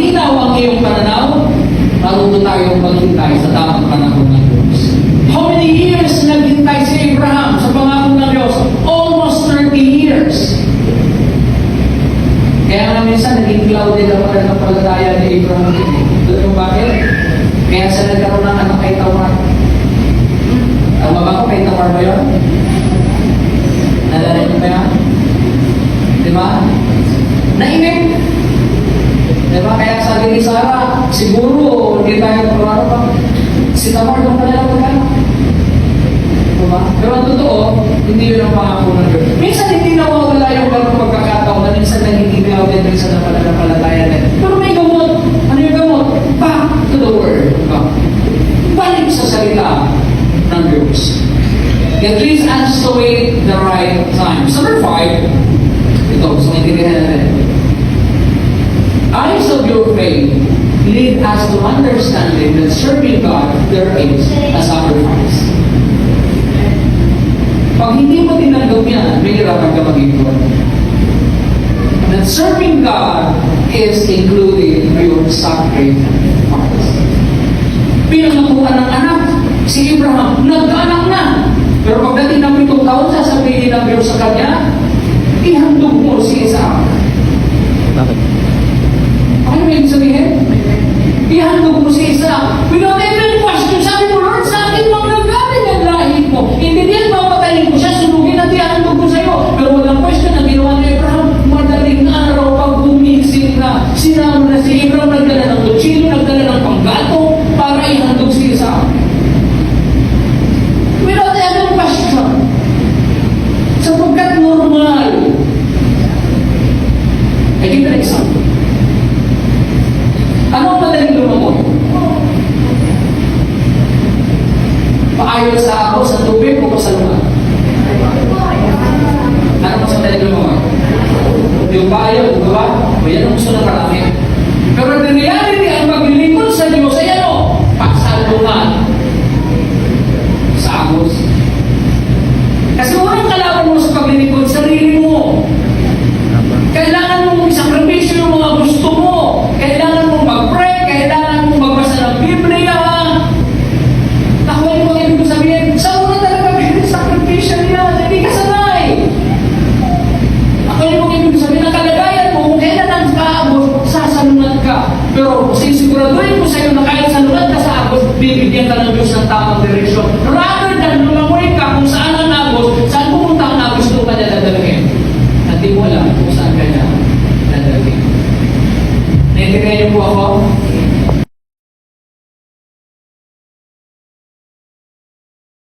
malinaw ang iyong pananaw, matuto tayong maghintay sa tamang panahon ng Diyos. How many years naghintay si Abraham sa pangako ng Diyos? Almost 30 years. Kaya nga minsan naging clouded ang pananampalataya ni Abraham. Doon yung bakit? Kaya siya nagkaroon ng anak kay Tamar. Tama ba ko kay Tamar ba yun? Nalala niyo ba yan? Di ba? Nainip. Di ba? Kaya sabi ni Sarah, siguro hindi tayo ano ba? Si Tamar doon pala lang magkano. Di ba? Pero ang totoo, hindi yun ang pangako ng Diyos. Minsan hindi nawawala yung ganong pagkakataon na minsan nagiging din minsan na pananampalataya din. Pero may gamot. Ano yung gamot? Back to the Word. Balik sa salita ng Diyos. It leads us to wait the right time. Number 5, ito, so maintindihan natin. Eyes of your faith lead us to understanding that serving God there is a sacrifice. Pag hindi mo tinanggap yan, may hirapan ka mag-ipon. That serving God is including your sacrifice. Pinangakuan ng anak, si Abraham, nagkaanak na. Pero pagdating ng 7 taon, sasabihin ng Diyos sa kanya, ihandog mo si Isaac. Bakit? Ano may ibig sabihin? Ihandog mo si Isaac. Without even question, sabi mo, Lord, sa akin manggagaling ang lahi mo. Hindi din papatayin ko siya, sunugin at ihandog ko sa iyo. Pero walang question na ginawa ni Abraham, madaling araw pag gumising na, sinama na si Abraham, nagdala ng lutsino, nagdala ng panggato, para ihandog si Isaac. Without even question. Sapagkat normal. I give an example. Ano ang madaling lumamot? Paayos sa ako, sa tubig o sa lupa? Ano mas madaling lumamot? Yung paayos, di ba? O yan ang gusto ng marami. Pero the reality, ang maglilingkod sa Diyos ay ano? Pagsalungan. Sa agos. Kasi walang kalaban mo sa paglilingkod, sarili mo. Kailangan mong isakripisyo yung mga gusto mo. Kailangan mong mag-pray. Kailangan mong magbasa ng Biblia. Nakuha mo ang ibig sabihin, sa una talaga sakripisyo niya. Hindi ka sanay. Nakuha mo ang ibig sabihin, ang kalagayan mo, kung kailan ang kaabot, sasalungan ka. Pero sisiguraduhin ko sa iyo na kahit salungan ka sa abot, bibigyan ka ng Diyos ng tamang direksyon. Rather than lumangoy ka kung saan ang abot, saan pumunta ang abot, gusto ka niya dadalhin. Hindi mo alam kung saan ka niya dadalhin. Naintindihan niyo po ako?